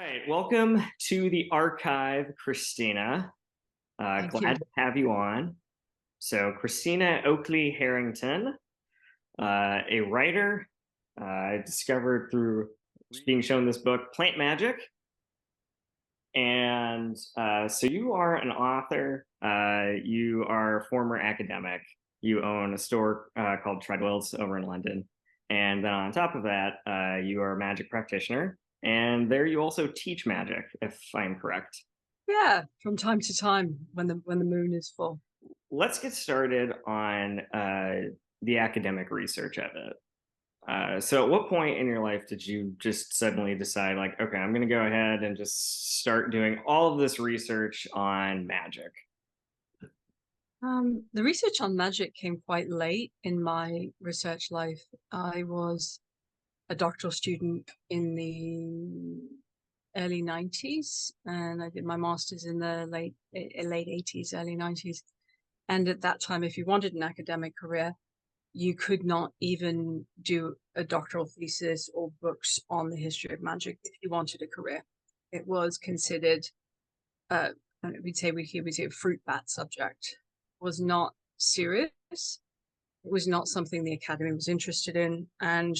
right, welcome to the archive, Christina. Thank Glad you. to have you on. So, Christina Oakley Harrington, a writer, I discovered through being shown this book, Plant Magic. And so, you are an author, you are a former academic, you own a store called Treadwells over in London. And then on top of that, you are a magic practitioner. And there you also teach magic, if I'm correct. Yeah, from time to time when the moon is full. Let's get started on the academic research of it. So, at what point in your life did you just suddenly decide, like, okay, I'm going to go ahead and just start doing all of this research on magic? The research on magic came quite late in my research life. I was a doctoral student in the early 90s, and I did my master's in the late 80s, early 90s. And at that time, if you wanted an academic career, you could not even do a doctoral thesis or books on the history of magic if you wanted a career. It was considered, uh, we'd say a fruit bat subject. It was not serious. It was not something the academy was interested in, and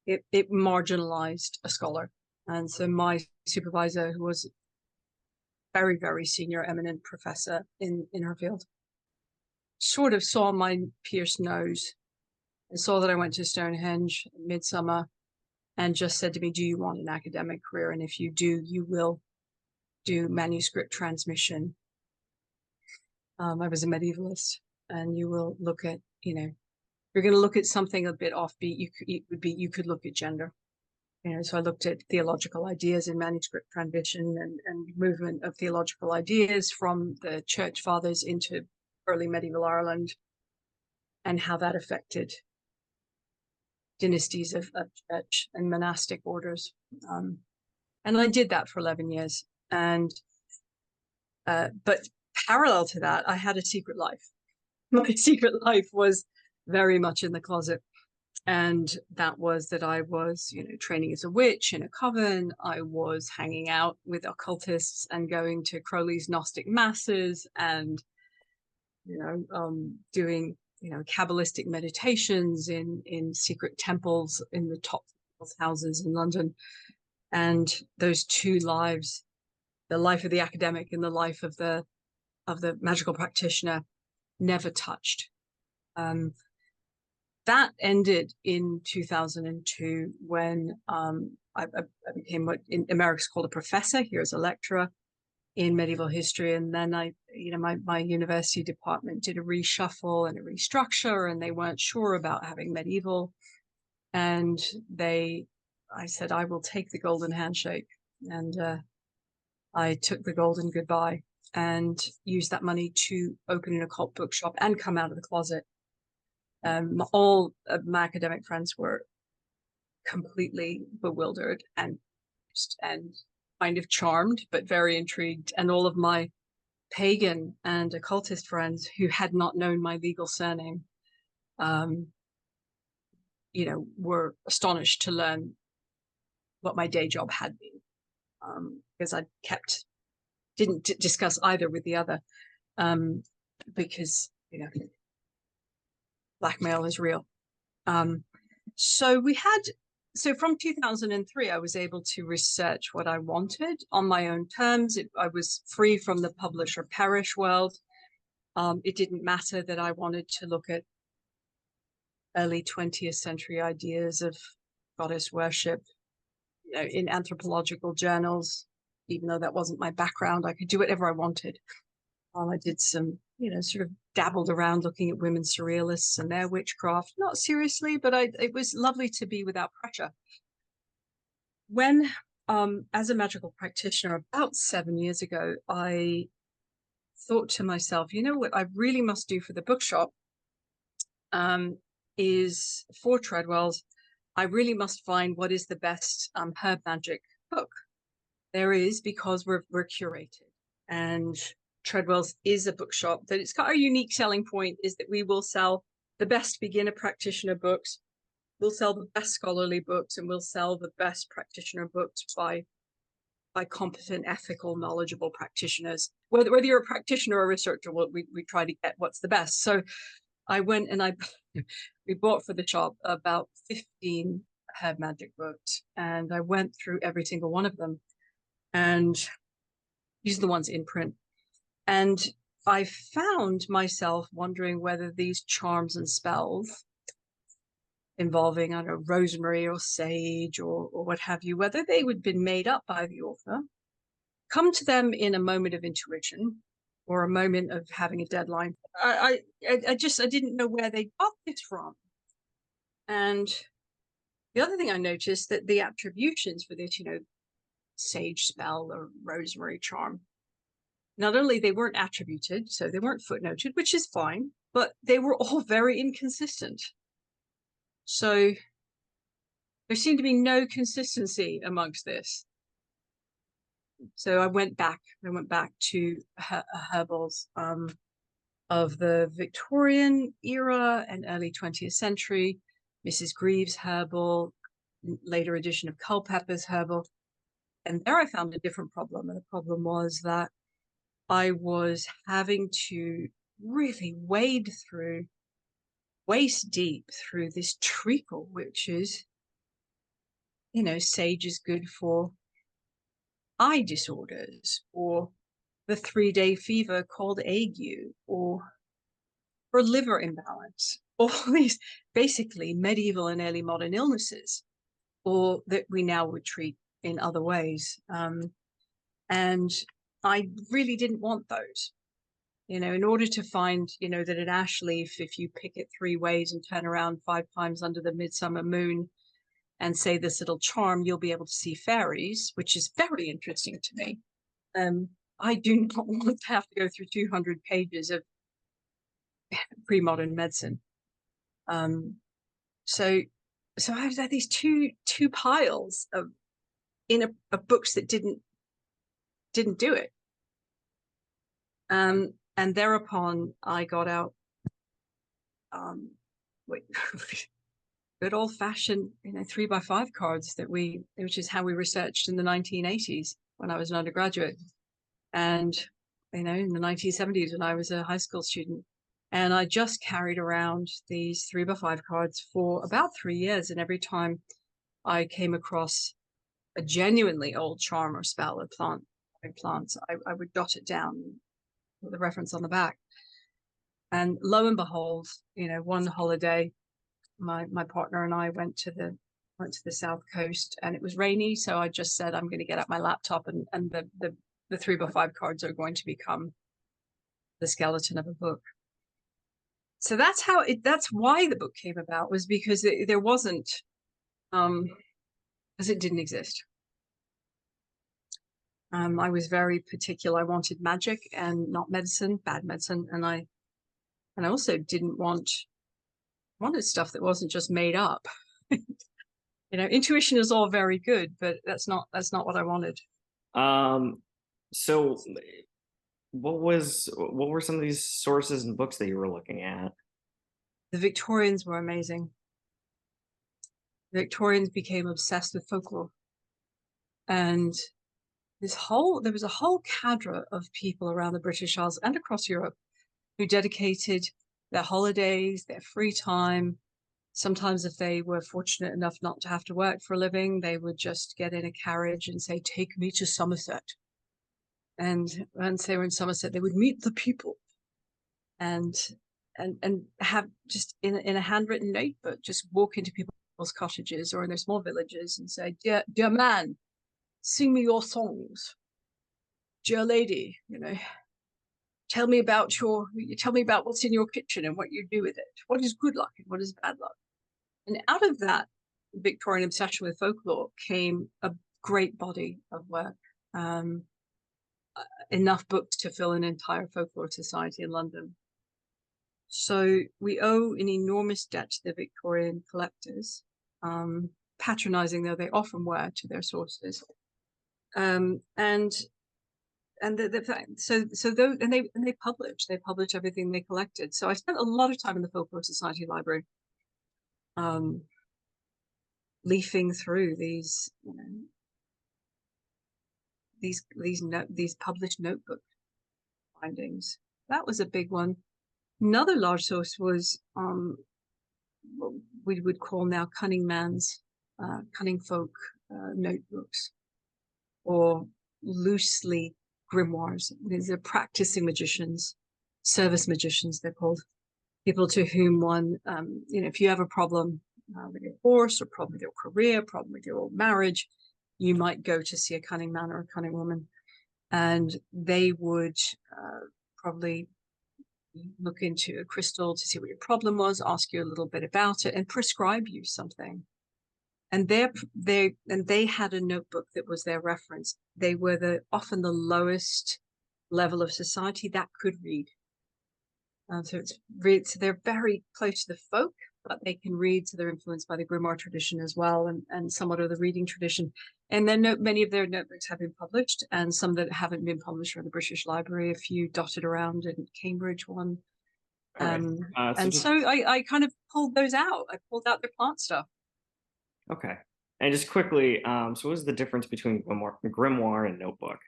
it marginalized a scholar. And so my supervisor, who was very, very senior, eminent professor in her field, sort of saw my pierced nose and saw that I went to Stonehenge midsummer and just said to me, do you want an academic career? And if you do, you will do manuscript transmission. I was a medievalist, and you will look at, you're going to look at something a bit offbeat. You could look at gender. So I looked at theological ideas in manuscript transmission and movement of theological ideas from the church fathers into early medieval Ireland and how that affected dynasties of church and monastic orders. And I did that for 11 years. And but parallel to that, I had a secret life. My secret life was very much in the closet. And that was that I was, training as a witch in a coven. I was hanging out with occultists and going to Crowley's Gnostic masses and, doing, Kabbalistic meditations in secret temples in the top houses in London. And those two lives, the life of the academic and the life of the magical practitioner, never touched. That ended in 2002 when I became what in America's called a professor. Here as a lecturer in medieval history, and then my university department did a reshuffle and a restructure, and they weren't sure about having medieval, and I said I will take the golden handshake, and I took the golden goodbye and used that money to open an occult bookshop and come out of the closet. All of my academic friends were completely bewildered and kind of charmed, but very intrigued. And all of my pagan and occultist friends who had not known my legal surname, were astonished to learn what my day job had been, because I didn't discuss either with the other, because blackmail is real. So from 2003, I was able to research what I wanted on my own terms. I was free from the publisher perish world. It didn't matter that I wanted to look at early 20th century ideas of goddess worship, in anthropological journals. Even though that wasn't my background, I could do whatever I wanted. I did some, sort of dabbled around looking at women surrealists and their witchcraft, not seriously, but it was lovely to be without pressure. When, as a magical practitioner, about 7 years ago, I thought to myself, what I really must do for the bookshop is for Treadwells, I really must find what is the best herb magic book there is, because we're curated. And Treadwells is a bookshop that it's got a unique selling point is that we will sell the best beginner practitioner books, we'll sell the best scholarly books, and we'll sell the best practitioner books by by competent, ethical, knowledgeable practitioners. Whether you're a practitioner or a researcher, we try to get what's the best. So I went and we bought for the shop about 15 herb magic books, and I went through every single one of them. And these are the ones in print. And I found myself wondering whether these charms and spells involving, I don't know, rosemary or sage or what have you, whether they would have been made up by the author, come to them in a moment of intuition or a moment of having a deadline. I didn't know where they got this from. And the other thing I noticed that the attributions for this, sage spell or rosemary charm, not only they weren't attributed, so they weren't footnoted, which is fine, but they were all very inconsistent. So there seemed to be no consistency amongst this. So I went back to herbals of the Victorian era and early 20th century, Mrs. Greaves' herbal, later edition of Culpepper's herbal. And there I found a different problem. And the problem was that I was having to really wade through, waist deep through this treacle, which is, sage is good for eye disorders, or the 3-day fever called ague, or for liver imbalance, all these basically medieval and early modern illnesses, or that we now would treat in other ways. And I really didn't want those. In order to find, that an ash leaf, if you pick it 3 ways and turn around 5 times under the midsummer moon and say this little charm, you'll be able to see fairies, which is very interesting to me. I do not want to have to go through 200 pages of pre-modern medicine. So I had these two piles of books that didn't do it. And thereupon I got out good old-fashioned 3x5 cards which is how we researched in the 1980s when I was an undergraduate, and in the 1970s when I was a high school student. And I just carried around these 3x5 cards for about 3 years, and every time I came across a genuinely old charm or spell or plants, I would jot it down with a reference on the back. And lo and behold, one holiday, my partner and I went to the South Coast, and it was rainy. So I just said, I'm going to get out my laptop, and the 3x5 cards are going to become the skeleton of a book. So that's why the book came about, was because there wasn't, because it didn't exist. I was very particular. I wanted magic and not medicine, bad medicine. And I also didn't wanted stuff that wasn't just made up. Intuition is all very good, but that's not what I wanted. So what were some of these sources and books that you were looking at? The Victorians were amazing. The Victorians became obsessed with folklore, and there was a whole cadre of people around the British Isles and across Europe who dedicated their holidays, their free time. Sometimes if they were fortunate enough not to have to work for a living, they would just get in a carriage and say, take me to Somerset. And once they were in Somerset, they would meet the people and have just in a handwritten notebook, just walk into people's cottages or in their small villages and say, dear man, sing me your songs. Dear lady, tell me about what's in your kitchen and what you do with it. What is good luck and what is bad luck? And out of that Victorian obsession with folklore came a great body of work. Enough books to fill an entire folklore society in London. So we owe an enormous debt to the Victorian collectors, patronizing though they often were to their sources. And they published everything they collected. So I spent a lot of time in the Folklore Society library, leafing through these these published notebook findings. That was a big one. Another large source was what we would call now cunning folk notebooks, or loosely grimoires. These are practicing magicians, service magicians, they're called. People to whom one, if you have a problem with your horse, or problem with your career, problem with your marriage, you might go to see a cunning man or a cunning woman, and they would probably look into a crystal to see what your problem was, ask you a little bit about it, and prescribe you something. And they had a notebook that was their reference. They were often the lowest level of society that could read. So they're very close to the folk, but they can read, so they're influenced by the Grimoire tradition as well, and somewhat of the reading tradition. And then many of their notebooks have been published, and some that haven't been published are in the British Library, a few dotted around in Cambridge one. All right. So I kind of pulled those out. I pulled out their plant stuff. Okay. And just quickly, so what is the difference between grimoire and notebook?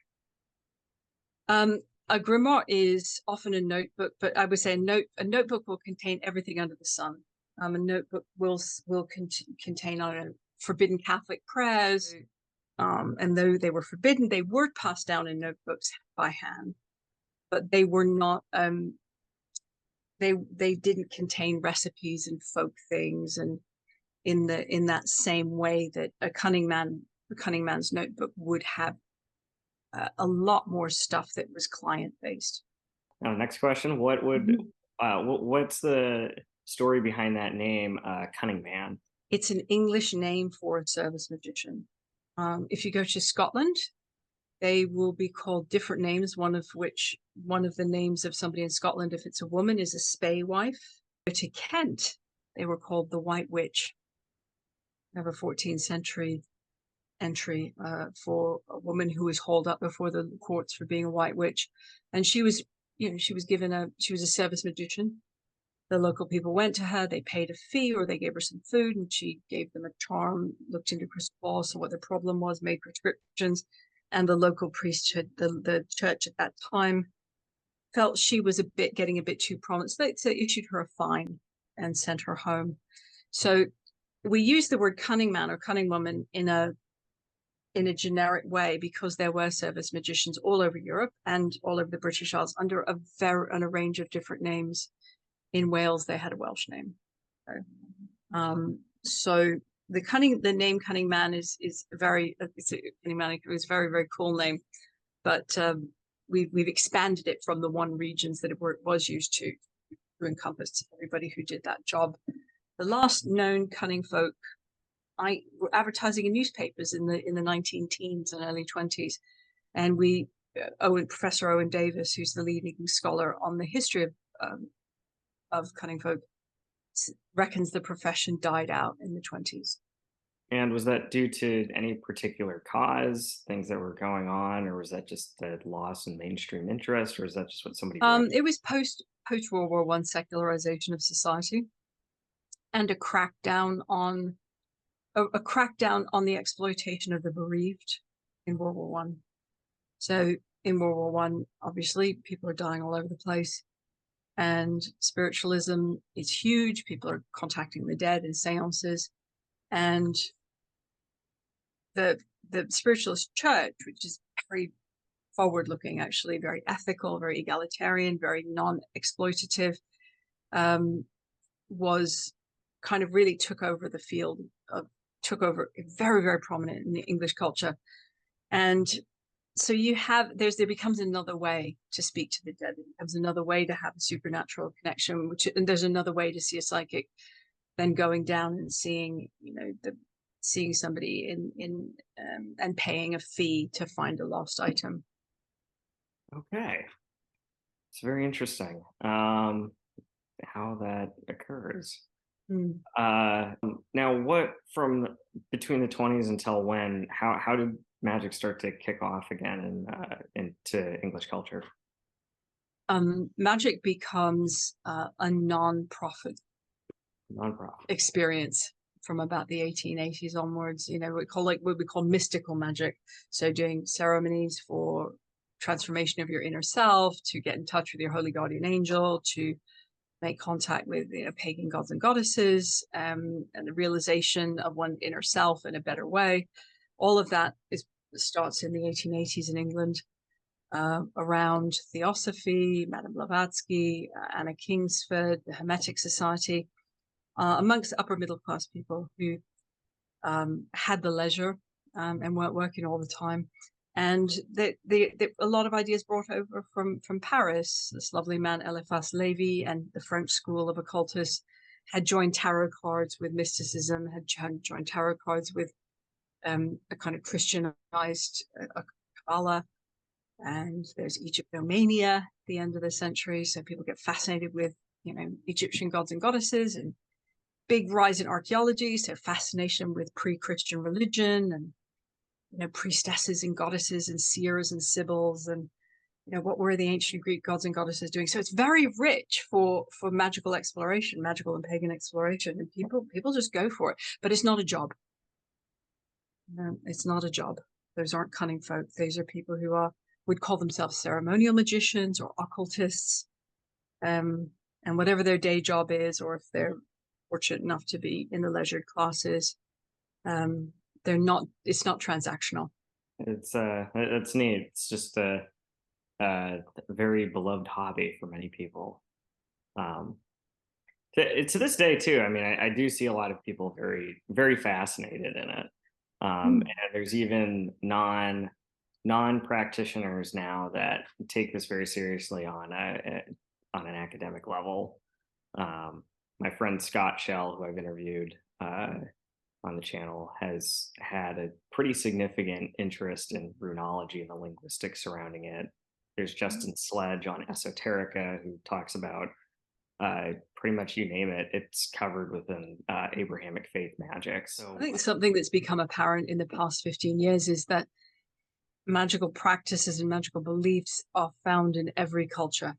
A grimoire is often a notebook, but I would say a notebook will contain everything under the sun. A notebook will contain forbidden Catholic prayers, and though they were forbidden, they were passed down in notebooks by hand, but they were not. They didn't contain recipes and folk things, and in that same way that a cunning man's notebook would have a lot more stuff that was client based. Now, next question: what's the story behind that name, Cunning Man? It's an English name for a service magician. If you go to Scotland, they will be called different names. One of the names of somebody in Scotland, if it's a woman, is a spey wife. To Kent, they were called the White Witch. I have a 14th century entry for a woman who was hauled up before the courts for being a white witch, and she was a service magician. The local people went to her, they paid a fee, or they gave her some food, and she gave them a charm, looked into crystal ball, saw what the problem was, made prescriptions, and the local priesthood, the church at that time, felt she was getting a bit too prominent, so they issued her a fine and sent her home. So we use the word cunning man or cunning woman in a generic way because there were service magicians all over Europe and all over the British Isles under a range of different names. In Wales, they had a Welsh name. So the name Cunning Man is very, it's a very, very cool name, but we've expanded it from the one regions that it was used to encompass everybody who did that job. The last known cunning folk were advertising in newspapers in the 19 teens and early 20s, and Professor Owen Davis, who's the leading scholar on the history of cunning folk, reckons the profession died out in the 20s. And was that due to any particular cause, things that were going on, or was that just the loss in mainstream interest, or is that just what somebody wrote? It was post World War I secularization of society, and a crackdown on the exploitation of the bereaved in World War I. So in World War I, obviously, people are dying all over the place, and spiritualism is huge. People are contacting the dead in seances, and the spiritualist church, which is very forward-looking, actually, very ethical, very egalitarian, very non-exploitative, was kind of really took over the field took over very, very prominent in the English culture. And so there becomes another way to speak to the dead. It becomes another way to have a supernatural connection, and there's another way to see a psychic than going down and seeing somebody and paying a fee to find a lost item. Okay. It's very interesting how that occurs. Now, what from between the 20s until when? How did magic start to kick off again into English culture? Magic becomes a non-profit Non-profit experience from about the 1880s onwards. You know, what we call mystical magic. So doing ceremonies for transformation of your inner self, to get in touch with your holy guardian angel, to make contact with, you know, pagan gods and goddesses, and the realization of one inner self in a better way. All of that starts in the 1880s in England, around Theosophy, Madame Blavatsky, Anna Kingsford, the Hermetic Society, amongst upper middle class people who had the leisure and weren't working all the time. And a lot of ideas brought over from Paris. This lovely man, Eliphas Lévy, and the French school of occultists had joined tarot cards with mysticism, had joined tarot cards with a kind of Christianized Kabbalah. And there's Egyptomania at the end of the century. So people get fascinated with, you know, Egyptian gods and goddesses, and big rise in archaeology. So fascination with pre-Christian religion, and, you know, priestesses and goddesses and seers and sibyls, and, you know, what were the ancient Greek gods and goddesses doing? So it's very rich for magical exploration, magical and pagan exploration. And people just go for it, but it's not a job. No, it's not a job. Those aren't cunning folk. Those are people who would call themselves ceremonial magicians or occultists, and whatever their day job is, or if they're fortunate enough to be in the leisured classes, they're not. It's not transactional. It's neat. It's just a very beloved hobby for many people. To this day too. I mean, I do see a lot of people very, very fascinated in it. And there's even non-practitioners now that take this very seriously on an academic level. My friend Scott Shell, who I've interviewed on the channel, has had a pretty significant interest in runology and the linguistics surrounding it. There's Justin Sledge on Esoterica, who talks about pretty much you name it, it's covered within Abrahamic faith magic. So I think something that's become apparent in the past 15 years is that magical practices and magical beliefs are found in every culture.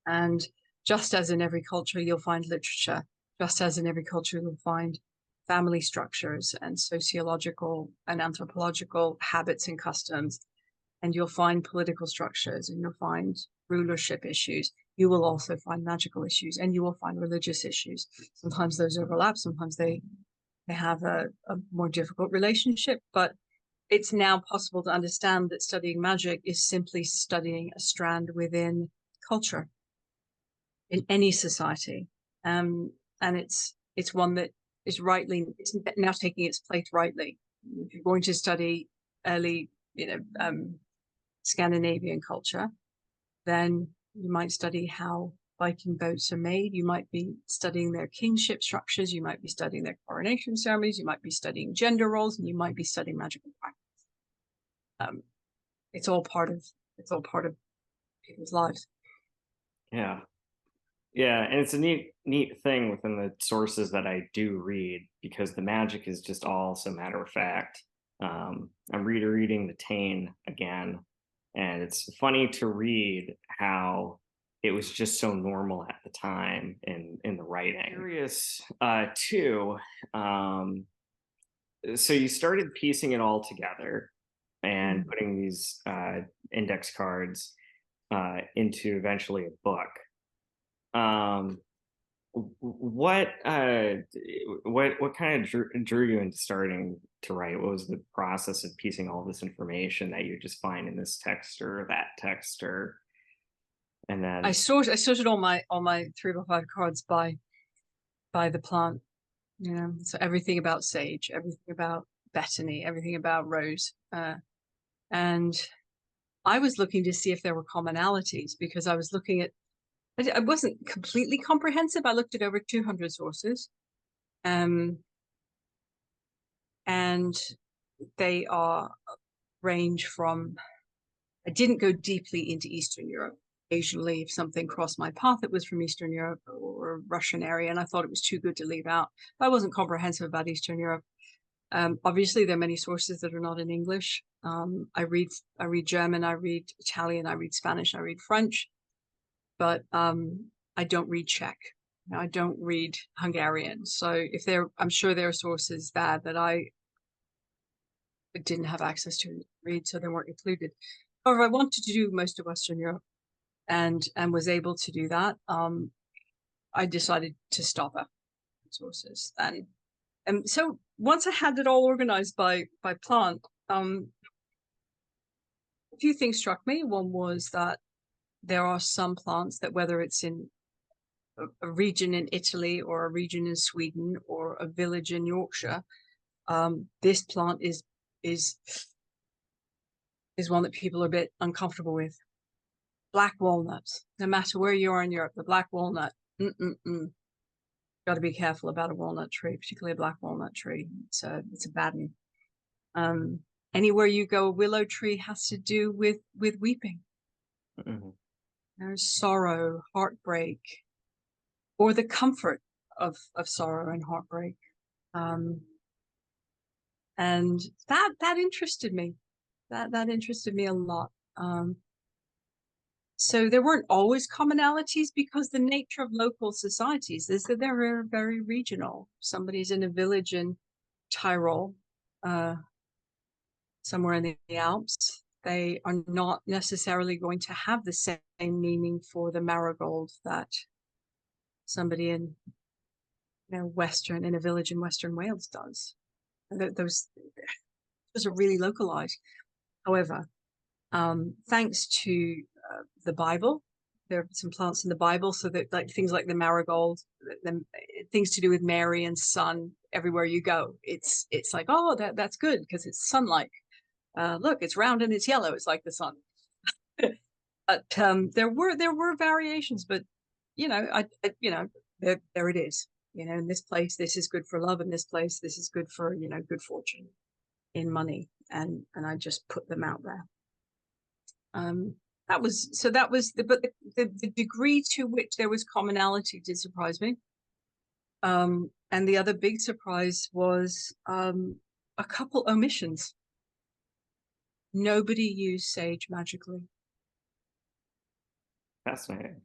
And just as in every culture, you'll find literature. Just as in every culture, you'll find family structures and sociological and anthropological habits and customs. And you'll find political structures, and you'll find rulership issues. You will also find magical issues, and you will find religious issues. Sometimes those overlap. Sometimes they have a more difficult relationship. But it's now possible to understand that studying magic is simply studying a strand within culture in any society. And it's one that is rightly, it's now taking its place rightly. If you're going to study early, Scandinavian culture, then you might study how Viking boats are made. You might be studying their kingship structures. You might be studying their coronation ceremonies. You might be studying gender roles, and you might be studying magical practice. It's all part of people's lives. Yeah, and it's a neat thing within the sources that I do read, because the magic is just all so matter of fact. I'm reading The Tane again, and it's funny to read how it was just so normal at the time in the writing. Curious too. So you started piecing it all together and putting these index cards into eventually a book. What kind of drew you into starting to write? What was the process of piecing all this information that you just find in this text or that text, and then I sorted all my 3x5 cards by the plant, so everything about sage, everything about Bethany, everything about rose, and I was looking to see if there were commonalities, because I was looking at, I wasn't completely comprehensive. I looked at over 200 sources, and they range from, I didn't go deeply into Eastern Europe. Occasionally, if something crossed my path that was from Eastern Europe or Russian area, and I thought it was too good to leave out, but I wasn't comprehensive about Eastern Europe. Obviously, there are many sources that are not in English. I read German, I read Italian, I read Spanish, I read French, but I don't read Czech. I don't read Hungarian, so if I'm sure there are sources there that I didn't have access to read, so they weren't included. However, I wanted to do most of Western Europe and was able to do that. I decided to stop at sources, and so once I had it all organized by plant, a few things struck me. One was that there are some plants that, whether it's in a region in Italy or a region in Sweden or a village in Yorkshire, this plant is one that people are a bit uncomfortable with. Black walnuts. No matter where you are in Europe, the black walnut. Got to be careful about a walnut tree, particularly a black walnut tree. It's a bad one. Anywhere you go, a willow tree has to do with weeping. Mm-hmm. There's sorrow, heartbreak, or the comfort of sorrow and heartbreak. And that interested me. That interested me a lot. So there weren't always commonalities, because the nature of local societies is that they're very regional. Somebody's in a village in Tyrol, somewhere in the Alps, they are not necessarily going to have the same meaning for the marigold that somebody in in a village in Western Wales does. Those are really localized. However, thanks to the Bible, there are some plants in the Bible, so that like things like the marigold, things to do with Mary and sun, everywhere you go, it's like, oh, that's good because it's sunlight. Look, it's round and it's yellow. It's like the sun. But there were variations, but there it is. In this place, this is good for love. In this place, this is good for good fortune, in money, and I just put them out there. But the degree to which there was commonality did surprise me. And the other big surprise was a couple omissions. Nobody used sage magically. Fascinating.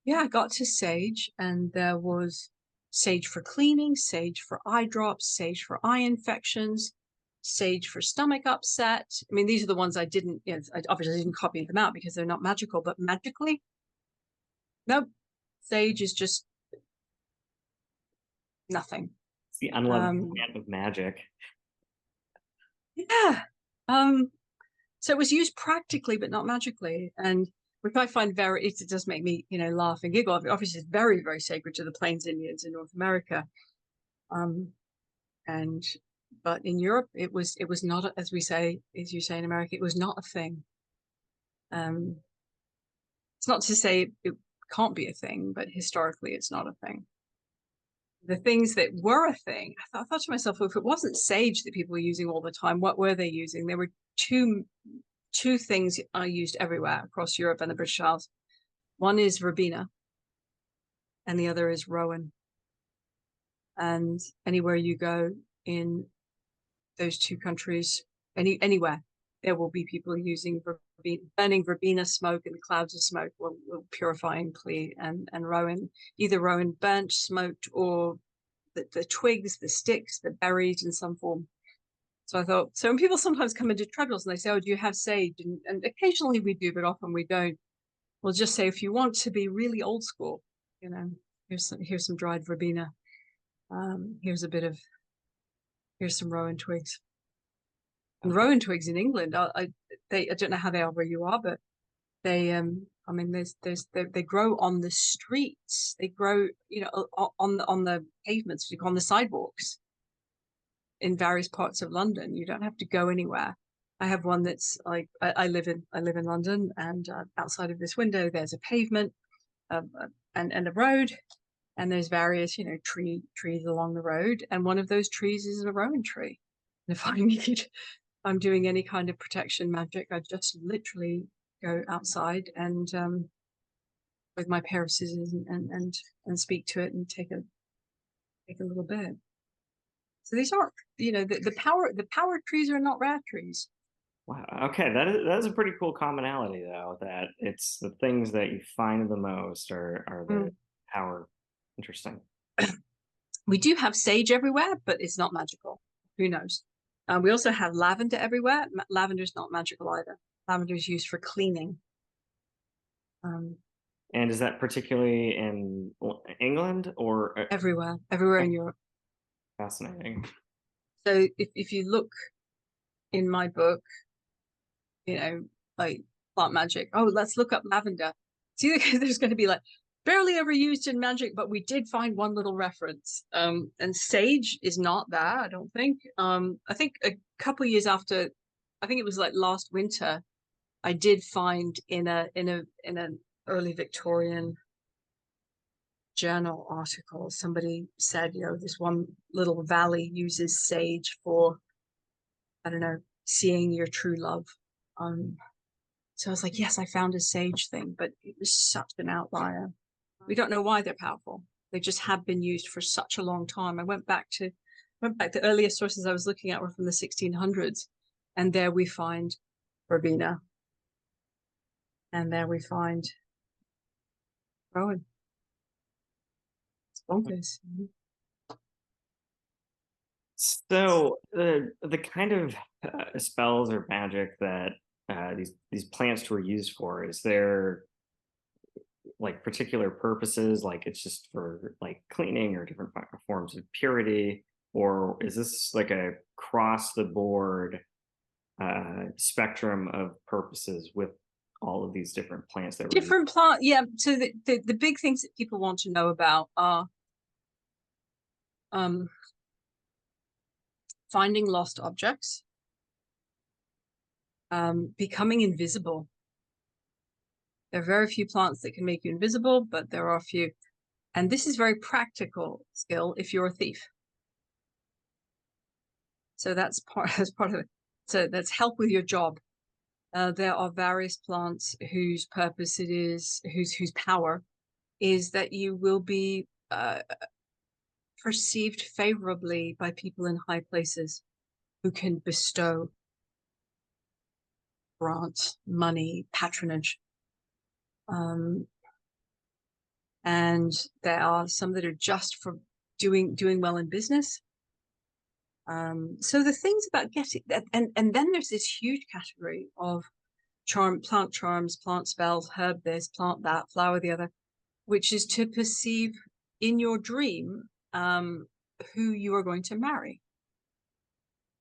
Yeah, I got to sage, and there was sage for cleaning, sage for eye drops, sage for eye infections, sage for stomach upset. I mean, these are the ones I didn't, I obviously didn't copy them out because they're not magical, but magically, nope. Sage is just nothing. It's the unloved plant of magic. Yeah. So it was used practically, but not magically. And which I find it does make me, laugh and giggle. Obviously, it's very, very sacred to the Plains Indians in North America. But in Europe, it was not, as you say in America, it was not a thing. It's not to say it can't be a thing, but historically, it's not a thing. The things that were a thing, I thought to myself, well, if it wasn't sage that people were using all the time, what were they using? There were two things I used everywhere across Europe and the British Isles. One is verbena, and the other is rowan. And anywhere you go in those two countries, anywhere, there will be people using burning verbena smoke, and the clouds of smoke will purify and clean. And rowan, either rowan burnt, smoked, or the twigs, the sticks, the berries in some form. So I thought, so when people sometimes come into Treadwells and they say, oh, do you have sage? And occasionally we do, but often we don't. We'll just say, if you want to be really old school, here's some dried verbena. Here's some rowan twigs. And rowan twigs in England, I don't know how they are where you are, but they they grow on the streets. They grow, on the pavements, on the sidewalks in various parts of London. You don't have to go anywhere. I have one that's like, I live in London, and outside of this window there's a pavement and a road, and there's various trees along the road, and one of those trees is a rowan tree. And if I'm doing any kind of protection magic, I just literally go outside and with my pair of scissors and speak to it and take a little bit. So these aren't, the power trees are not rare trees. Wow. Okay, that is a pretty cool commonality, though, that it's the things that you find the most are the power Interesting. We do have sage everywhere, but it's not magical. Who knows? We also have lavender everywhere. Lavender is not magical either. Lavender is used for cleaning. And is that particularly in England or everywhere in Europe. fascinating? So if you look in my book, you know, like plant magic, oh, let's look up lavender. See, there's going to be like barely ever used in magic, but we did find one little reference. And sage is not that, I don't think. I think a couple of years after, I think it was like last winter, I did find in an early Victorian journal article, somebody said, you know, this one little valley uses sage for, I don't know, seeing your true love. So I was like, yes, I found a sage thing, but it was such an outlier. We don't know why they're powerful. They just have been used for such a long time. I went back to the earliest sources I was looking at were from the 1600s, and there we find verbena, and there we find rowan. It's bonkers. So the kind of spells or magic that these plants were used for, is there like particular purposes, like it's just for like cleaning or different forms of purity, or is this like a cross the board spectrum of purposes with all of these different plants that were different plant? Yeah. So the big things that people want to know about are finding lost objects, becoming invisible. There are very few plants that can make you invisible, but there are a few. And this is very practical skill if you're a thief. So that's part of it. So that's help with your job. There are various plants whose purpose it is, whose power is that you will be perceived favorably by people in high places who can bestow grants, money, patronage. And there are some that are just for doing well in business. So the things about getting that, and then there's this huge category of plant charms, plant spells, herb this, plant that, flower the other, which is to perceive in your dream who you are going to marry.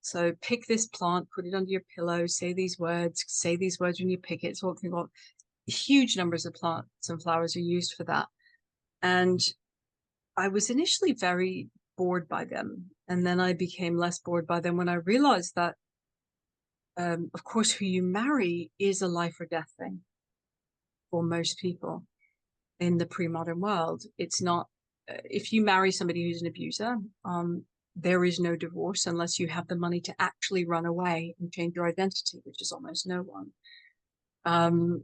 So pick this plant, put it under your pillow, say these words when you pick it. So what about huge numbers of plants and flowers are used for that. And I was initially very bored by them. And then I became less bored by them when I realized that, of course, who you marry is a life or death thing for most people in the pre-modern world. It's not, if you marry somebody who's an abuser, there is no divorce unless you have the money to actually run away and change your identity, which is almost no one.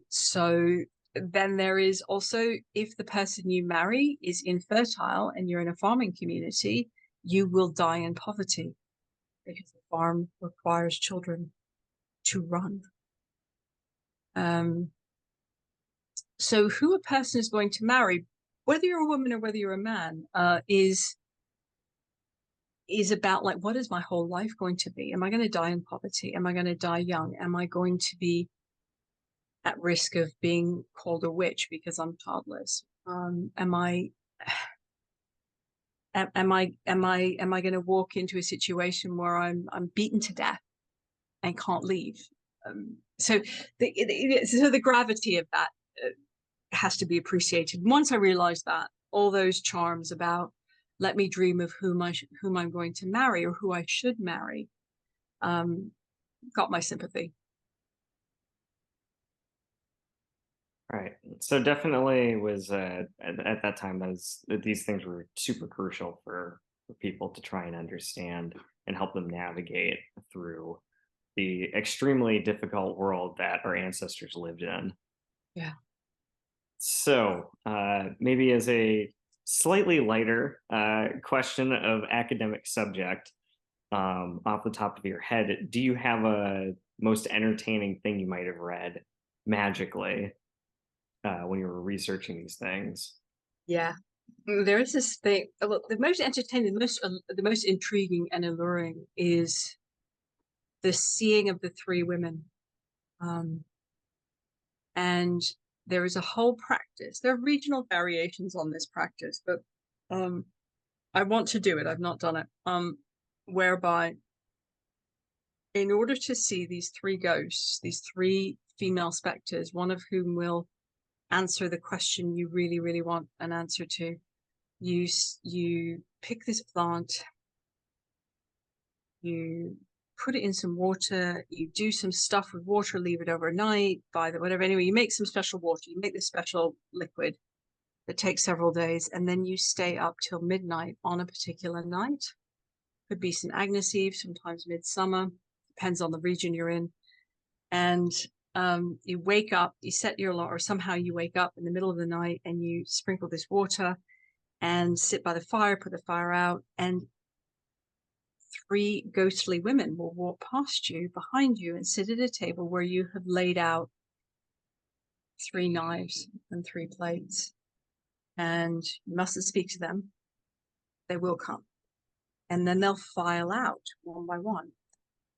So then there is also, if the person you marry is infertile and you're in a farming community, you will die in poverty because the farm requires children to run. So who a person is going to marry, whether you're a woman or whether you're a man, is about like, what is my whole life going to be? Am I going to die in poverty? Am I going to die young? Am I going to be at risk of being called a witch because I'm childless? Am I going to walk into a situation where I'm beaten to death and can't leave? So the gravity of that has to be appreciated. Once I realized that, all those charms about let me dream of whom I'm going to marry or who I should marry, got my sympathy. Right. So definitely was at that time these things were super crucial for people to try and understand and help them navigate through the extremely difficult world that our ancestors lived in. Yeah. So maybe as a slightly lighter question of academic subject, off the top of your head, do you have a most entertaining thing you might have read magically when you were researching these things? Yeah. There is this thing. Well, the most entertaining, the most intriguing and alluring is the seeing of the three women. Um, and there is a whole practice. There are regional variations on this practice, but um, I want to do it. I've not done it. Whereby, in order to see these three ghosts, these three female specters, one of whom will answer the question you really, really want an answer to, you pick this plant, you put it in some water, you do some stuff with water, leave it overnight, buy the whatever. Anyway, you make some special water, you make this special liquid that takes several days, and then you stay up till midnight on a particular night. Could be St. Agnes Eve, sometimes midsummer, depends on the region you're in. And you wake up, you set your alarm, or somehow you wake up in the middle of the night and you sprinkle this water and sit by the fire, put the fire out, and three ghostly women will walk past you, behind you, and sit at a table where you have laid out three knives and three plates. And you mustn't speak to them. They will come. And then they'll file out one by one.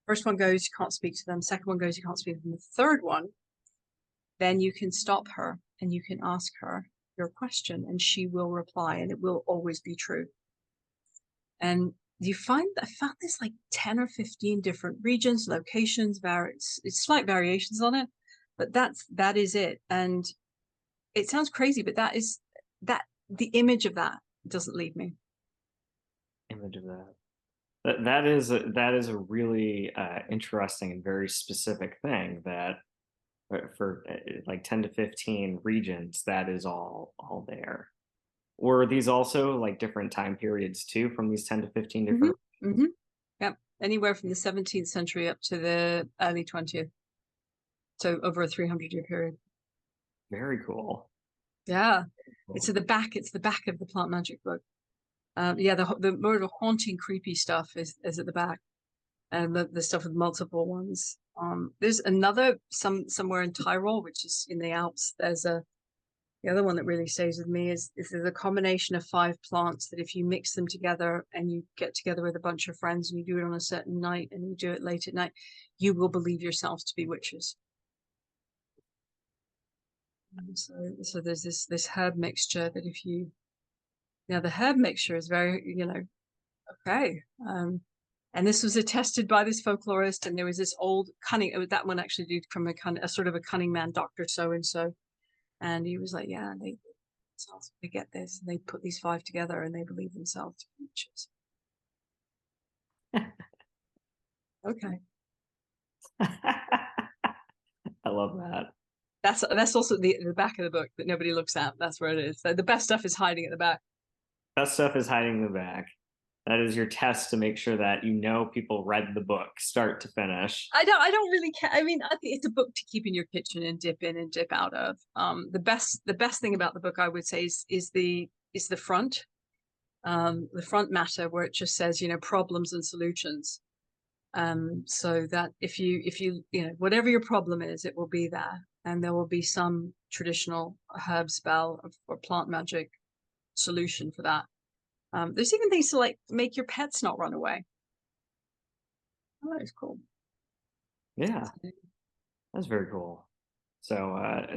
First one goes, you can't speak to them. Second one goes, you can't speak to them. The third one, then you can stop her and you can ask her your question and she will reply, and it will always be true. And you find, I found this like 10 or 15 different regions, locations, it's slight variations on it, but that is it. And it sounds crazy, but the image of that doesn't leave me. Image of that. That is a really interesting and very specific thing that for like 10 to 15 regions, that is all there. Were these also like different time periods too, from these 10 to 15 different? Yep, anywhere from the 17th century up to the early 20th, so over a 300-year period. Very cool. Yeah, it's at the back. It's the back of the plant magic book. Yeah, the more haunting, creepy stuff is at the back, and the stuff with multiple ones. There's another somewhere in Tyrol, which is in the Alps. The other one that really stays with me is there's a combination of 5 plants that if you mix them together and you get together with a bunch of friends and you do it on a certain night and you do it late at night, you will believe yourselves to be witches. So there's this herb mixture that if you, the herb mixture is very, okay. And this was attested by this folklorist, and there was this old Cunning, that one actually did from a sort of a Cunning man, Dr. So-and-so. And he was like, yeah, they get this, and they put these 5 together and they believe themselves to be witches. Okay. I love that. That's also the back of the book that nobody looks at. That's where it is. So the best stuff is hiding at the back. Best stuff is hiding in the back. That is your test to make sure that people read the book start to finish. I don't really care. I mean, I think it's a book to keep in your kitchen and dip in and dip out of. The best thing about the book, I would say, is the front. The front matter, where it just says, problems and solutions. So that if you whatever your problem is, it will be there, and there will be some traditional herb spell or plant magic solution for that. There's even things to like make your pets not run away. Oh, that is cool. Yeah, that's very cool. So, I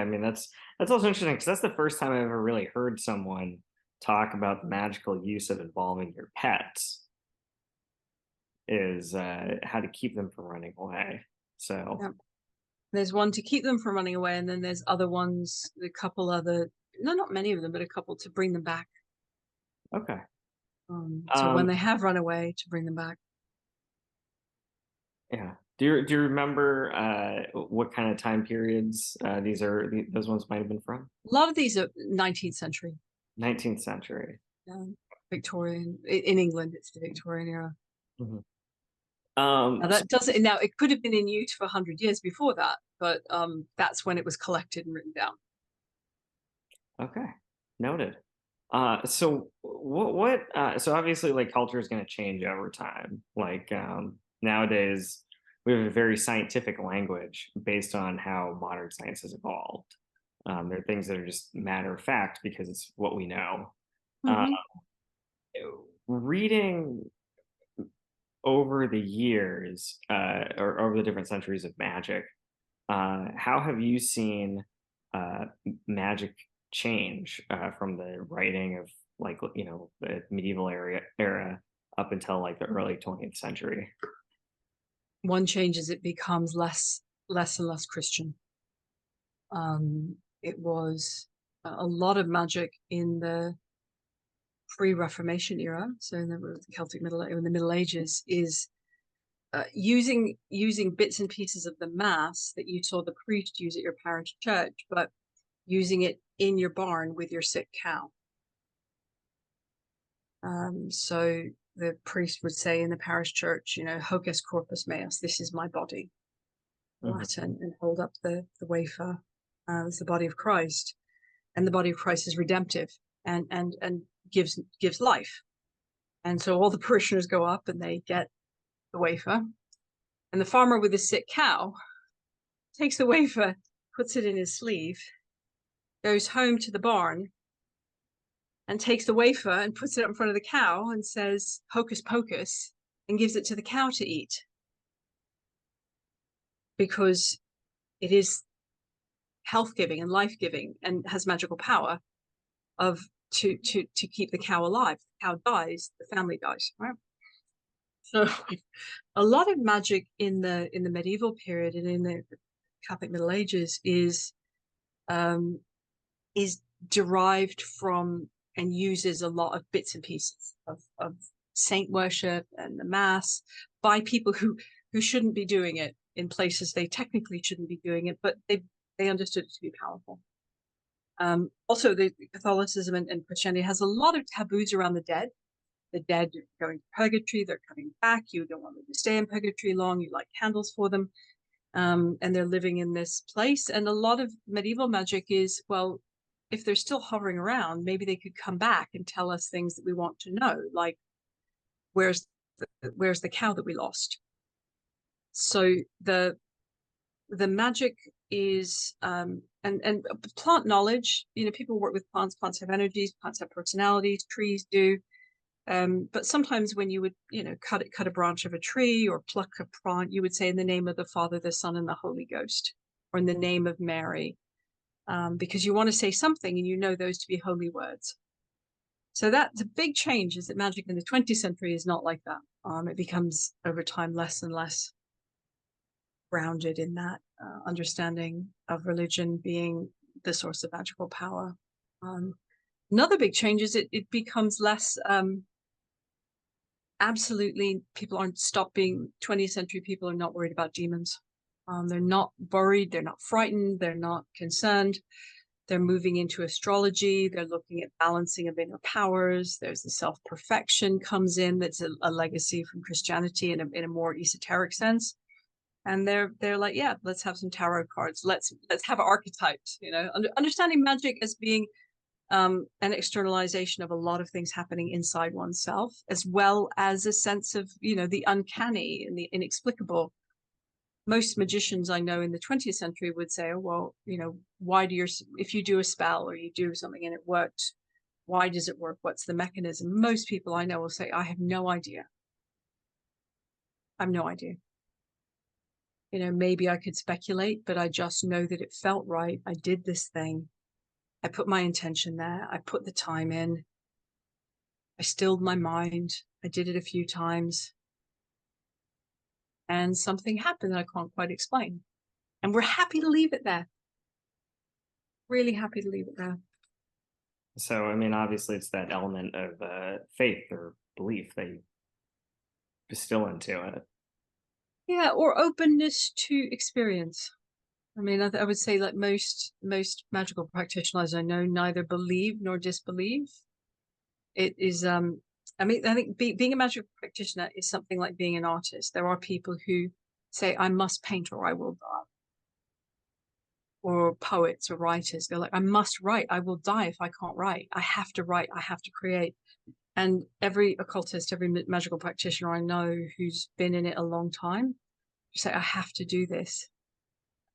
mean, that's also interesting because that's the first time I've ever really heard someone talk about the magical use of involving your pets is how to keep them from running away. So, yeah. There's one to keep them from running away, and then there's other ones, a couple other, no, not many of them, but a couple to bring them back. Okay. So when they have run away, to bring them back. Yeah. Do you remember what kind of time periods those ones might have been from? A lot of these are 19th century. 19th century. Victorian. In England, it's the Victorian era. Mm-hmm. Now it could have been in use for 100 years before that, but that's when it was collected and written down. Okay, noted. So what so obviously like culture is going to change over time. Like nowadays we have a very scientific language based on how modern science has evolved. They're things that are just matter of fact because it's what we know. Uh, Hmm. Reading over the years, or over the different centuries of magic, how have you seen magic change from the writing of, like, the medieval era up until like the early 20th century? One change is it becomes less and less Christian. It was a lot of magic in the pre-Reformation era, so in the Middle Ages, is using bits and pieces of the mass that you saw the priest use at your parish church, but using it in your barn with your sick cow. So the priest would say in the parish church, "Hocus corpus meus," this is my body, Mhm. Latin, and hold up the wafer as the body of Christ, and the body of Christ is redemptive and gives life. And so all the parishioners go up and they get the wafer, and the farmer with the sick cow takes the wafer, puts it in his sleeve, goes home to the barn, and takes the wafer and puts it up in front of the cow and says, "Hocus pocus," and gives it to the cow to eat, because it is health giving and life giving and has magical power of to keep the cow alive. The cow dies, the family dies, right? So a lot of magic in the medieval period and in the Catholic Middle Ages um, is derived from and uses a lot of bits and pieces of saint worship and the mass by people who shouldn't be doing it in places they technically shouldn't be doing it, but they understood it to be powerful. Also, the Catholicism and Christianity has a lot of taboos around the dead. The dead are going to purgatory, they're coming back. You don't want them to stay in purgatory long. You light candles for them, and they're living in this place. And a lot of medieval magic is, well, if they're still hovering around, maybe they could come back and tell us things that we want to know, like where's the cow that we lost. So the magic is and plant knowledge. People work with plants. Plants have energies. Plants have personalities. Trees do. But sometimes when you would, cut a branch of a tree or pluck a plant, you would say in the name of the Father, the Son, and the Holy Ghost, or in the name of Mary, because you want to say something and you know those to be holy words. So that's a big change, is that magic in the 20th century is not like that. It becomes over time less and less grounded in that understanding of religion being the source of magical power. Another big change is it becomes less absolutely, people aren't stop being 20th century people are not worried about demons. They're not worried, they're not frightened, they're not concerned. They're moving into astrology, they're looking at balancing of inner powers. There's the self-perfection comes in, that's a legacy from Christianity in a more esoteric sense. And they're like, yeah, let's have some tarot cards, let's have archetypes, understanding magic as being an externalization of a lot of things happening inside oneself, as well as a sense of, the uncanny and the inexplicable. Most magicians I know in the 20th century would say, oh, well, why if you do a spell or you do something and it worked, why does it work? What's the mechanism? Most people I know will say, I have no idea. I have no idea. Maybe I could speculate, but I just know that it felt right. I did this thing. I put my intention there. I put the time in. I stilled my mind. I did it a few times. And something happened that I can't quite explain. And we're happy to leave it there. Really happy to leave it there. So, I mean, obviously, it's that element of faith or belief that you distill into it. Yeah, or openness to experience. I mean, I would say like most magical practitioners I know neither believe nor disbelieve. It is I think being a magical practitioner is something like being an artist. There are people who say, I must paint or I will die. Or poets or writers, they're like, I must write, I will die if I can't write. I have to write, I have to create. And every occultist, every magical practitioner I know who's been in it a long time, you say, I have to do this.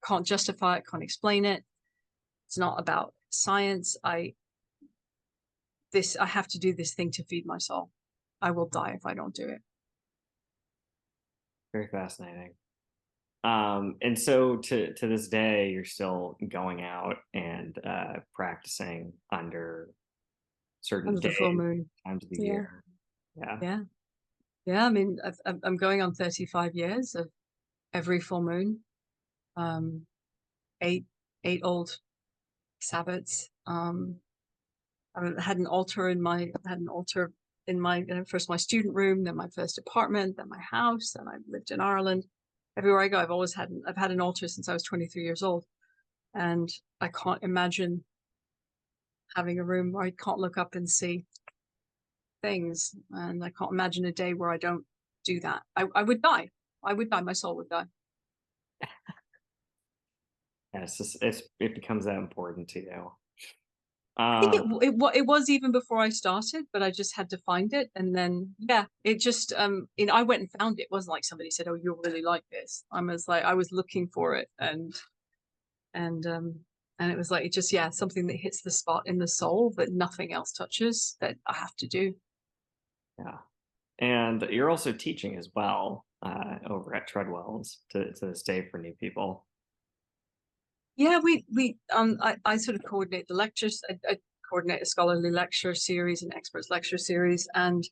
Can't justify it, can't explain it. It's not about science. I have to do this thing to feed my soul. I will die if I don't do it. Very fascinating. And so to this day, you're still going out and practicing under certain Under the full days, moon. times of the Yeah. year. Yeah. Yeah. Yeah. I mean, I'm going on 35 years of every full moon. Um, eight old Sabbats. I had an altar in my first my student room, then my first apartment, then my house, then I lived in Ireland. Everywhere I go, I've had an altar since I was 23 years old, and I can't imagine having a room where I can't look up and see things, and I can't imagine a day where I don't do that. I would die. I would die. My soul would die. Yeah, it becomes that important to you. I think Um, it was even before I started, but I just had to find it, and then yeah, it just I went and found it. It wasn't like somebody said, "Oh, you'll really like this." I was looking for it, and and it was like it just something that hits the spot in the soul that nothing else touches that I have to do. yeah. And you're also teaching as well over at Treadwells to this day for new people. Yeah, I sort of coordinate the lectures. I coordinate a scholarly lecture series and experts lecture series, and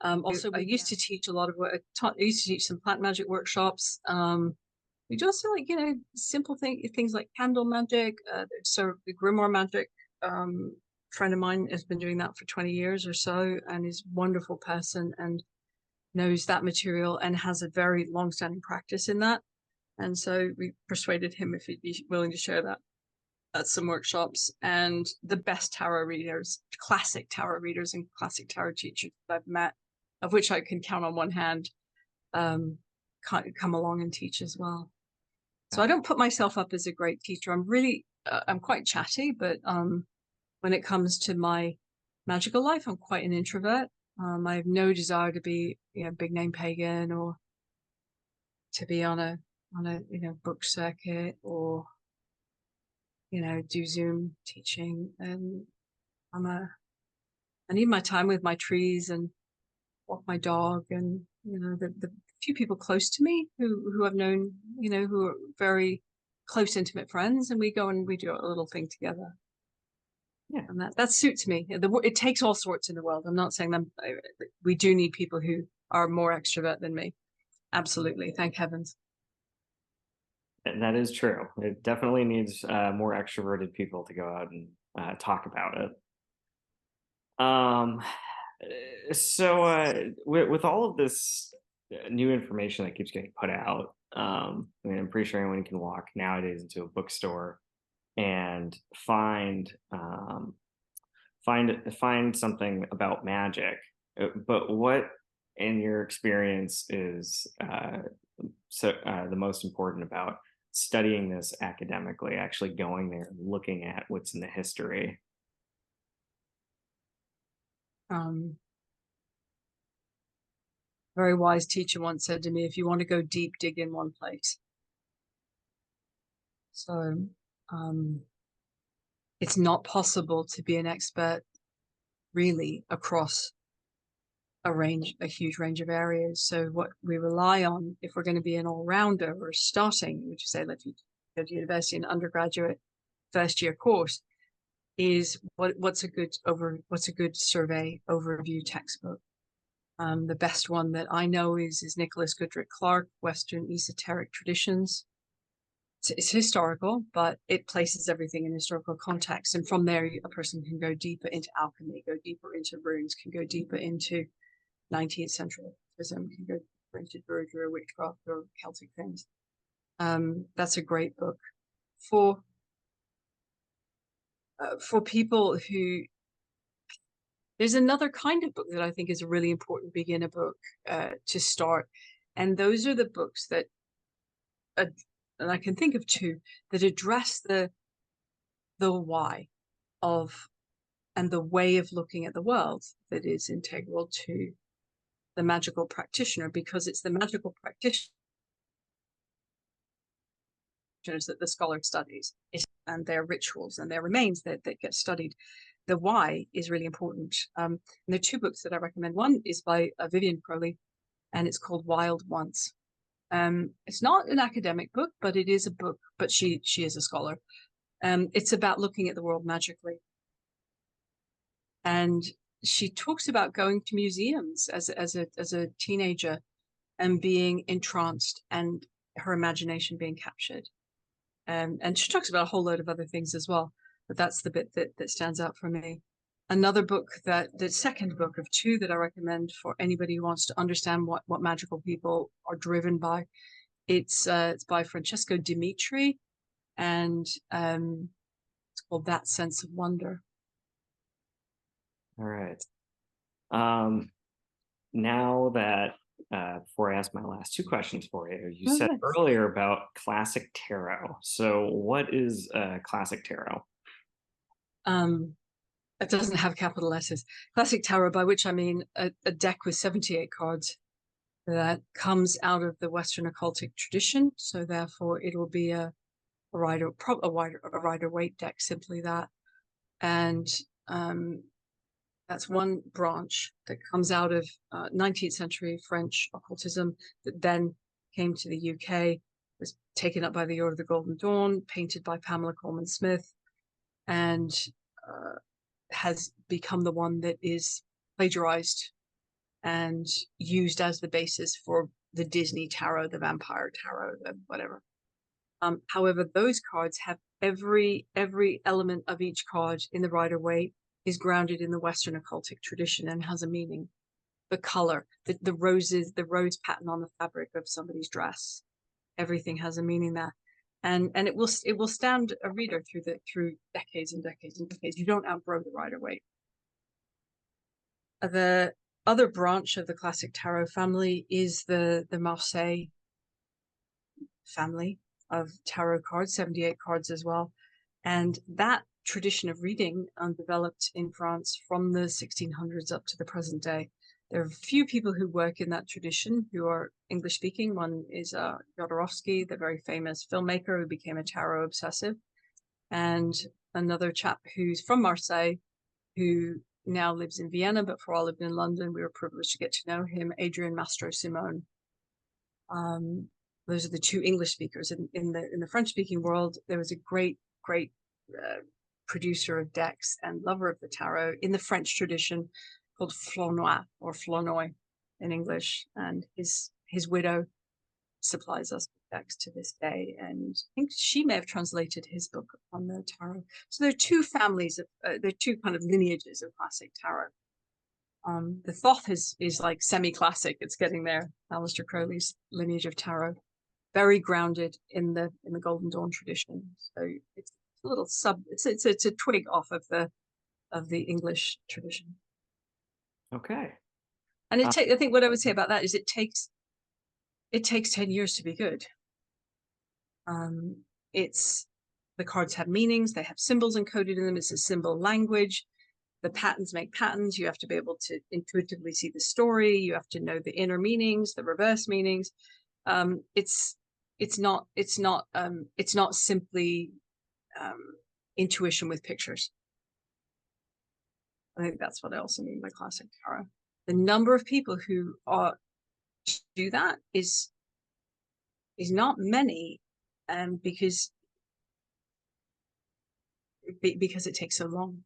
also I used to teach a lot of what I used to teach some plant magic workshops. We do also like simple things like candle magic. So the Grimoire magic. Friend of mine has been doing that for 20 years or so, and is a wonderful person and knows that material and has a very long-standing practice in that. And so we persuaded him if he'd be willing to share that at some workshops. And the best tarot readers, classic tarot readers and classic tarot teachers that I've met, of which I can count on one hand, come along and teach as well. So I don't put myself up as a great teacher. I'm quite chatty, but when it comes to my magical life, I'm quite an introvert. I have no desire to be big name pagan or to be on a book circuit or do Zoom teaching. And I need my time with my trees and walk my dog, and the few people close to me who I've known, who are very close intimate friends, and we go and we do a little thing together. Yeah. And that suits me. It takes all sorts in the world. I'm not saying we do need people who are more extrovert than me. Absolutely. Thank heavens. And that is true. It definitely needs more extroverted people to go out and talk about it. Um, with all of this new information that keeps getting put out, I mean, I'm pretty sure anyone can walk nowadays into a bookstore and find something about magic. But what, in your experience, is the most important about studying this academically, actually going there and looking at what's in the history? Very wise teacher once said to me, if you want to go deep, dig in one place. So it's not possible to be an expert really across a huge range of areas. So what we rely on, if we're going to be an all-rounder or starting, which you say, let you go to university and undergraduate first year course, is what's a good survey overview textbook. The best one that I know is Nicholas Goodrick Clark, Western Esoteric Traditions. It's historical, but it places everything in historical context. And from there, a person can go deeper into alchemy, go deeper into runes, can go deeper into 19th century occultism, can go deeper into Druidry or witchcraft or Celtic things. That's a great book for people who. There's another kind of book that I think is a really important beginner book to start, and those are the books that, and I can think of two that address the why of and the way of looking at the world that is integral to the magical practitioner, because it's the magical practitioner that the scholar studies, and their rituals and their remains that get studied. The why is really important. And there are two books that I recommend. One is by Vivian Crowley, and it's called Wild Ones. It's not an academic book, but it is a book. But she is a scholar. It's about looking at the world magically, and she talks about going to museums as a teenager and being entranced and her imagination being captured. And she talks about a whole load of other things as well, but that's the bit that stands out for me. Another book, the second book of two that I recommend for anybody who wants to understand what magical people are driven by. It's by Francesco Dimitri, and it's called That Sense of Wonder. All right. Now that before I ask my last two questions for you, you said earlier about classic tarot. So what is classic tarot? It doesn't have capital letters. Classic tarot, by which I mean a deck with 78 cards that comes out of the Western occultic tradition. So therefore, it'll be a rider weight deck, simply that, and that's one branch that comes out of 19th century French occultism that then came to the UK, was taken up by the Order of the Golden Dawn, painted by Pamela Coleman Smith, and has become the one that is plagiarized and used as the basis for the Disney tarot, the vampire tarot, the whatever. However, those cards have every element of each card in the Rider-Waite is grounded in the Western occultic tradition and has a meaning. The color, the roses, the rose pattern on the fabric of somebody's dress, everything has a meaning there, and it will stand a reader through decades and decades and decades. You don't outgrow the Rider-Waite. The other branch of the classic tarot family is the Marseille family of tarot cards, 78 cards as well, and that tradition of reading developed in France from the 1600s up to the present day. There are a few people who work in that tradition who are English speaking. One is Jodorowsky, the very famous filmmaker who became a tarot obsessive, and another chap who's from Marseille who now lives in Vienna, but for all lived in London. We were privileged to get to know him, Adrian Mastro Simone. Those are the two English speakers. In the French speaking world, there was a great producer of decks and lover of the tarot in the French tradition called Flournoy, or Flournoy in English, and his widow supplies us with decks to this day, and I think she may have translated his book on the tarot. So there are two families of there are two kind of lineages of classic tarot. The Thoth is like semi-classic. It's getting there. Aleister Crowley's lineage of tarot, very grounded in the Golden Dawn tradition. So it's a little it's a twig off of the English tradition. Okay. And I think what I would say about that is it takes 10 years to be good. It's the cards have meanings, they have symbols encoded in them. It's a symbol language. The patterns make patterns. You have to be able to intuitively see the story. You have to know the inner meanings, the reverse meanings. It's not simply intuition with pictures. I think that's what I also mean by classic tarot. The number of people who do that is not many, because it takes so long.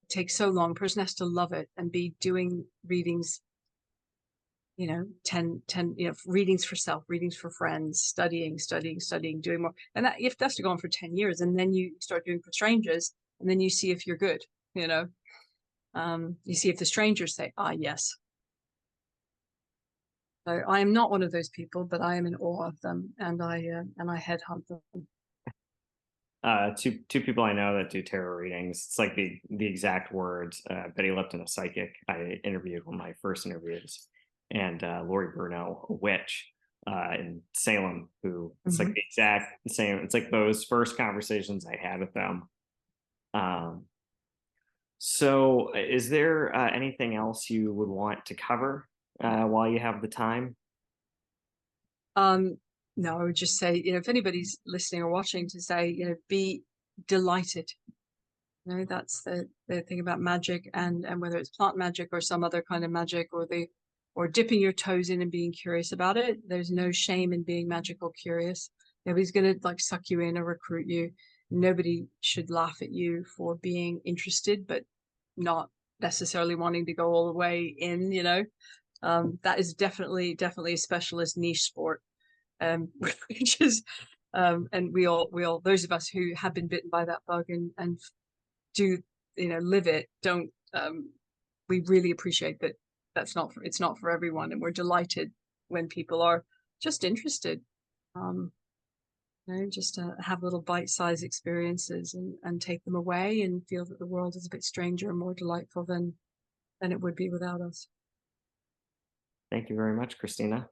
It takes so long. A person has to love it and be doing readings, 10, readings for self, readings for friends, studying, doing more. And that if that's to go on for 10 years, and then you start doing for strangers, and then you see if you're good, you see if the strangers say, yes. So I am not one of those people, but I am in awe of them, and I headhunt them. Two people I know that do tarot readings. It's like the exact words. Betty Lipton, a psychic, I interviewed one of my first interviews, and Lori Bruno, a witch in Salem, who it's like the exact same. It's like those first conversations I had with them. So is there anything else you would want to cover while you have the time? No, I would just say, if anybody's listening or watching, to say, be delighted. That's the thing about magic, and whether it's plant magic or some other kind of magic, or dipping your toes in and being curious about it. There's no shame in being magical curious. Nobody's gonna like suck you in or recruit you. Nobody should laugh at you for being interested, but not necessarily wanting to go all the way in. That is definitely a specialist niche sport, which is, and we all, those of us who have been bitten by that bug and do, live it, don't, we really appreciate that. It's not for everyone, and we're delighted when people are just interested, um, just to have little bite-sized experiences and take them away and feel that the world is a bit stranger and more delightful than it would be without us. Thank you very much, Christina.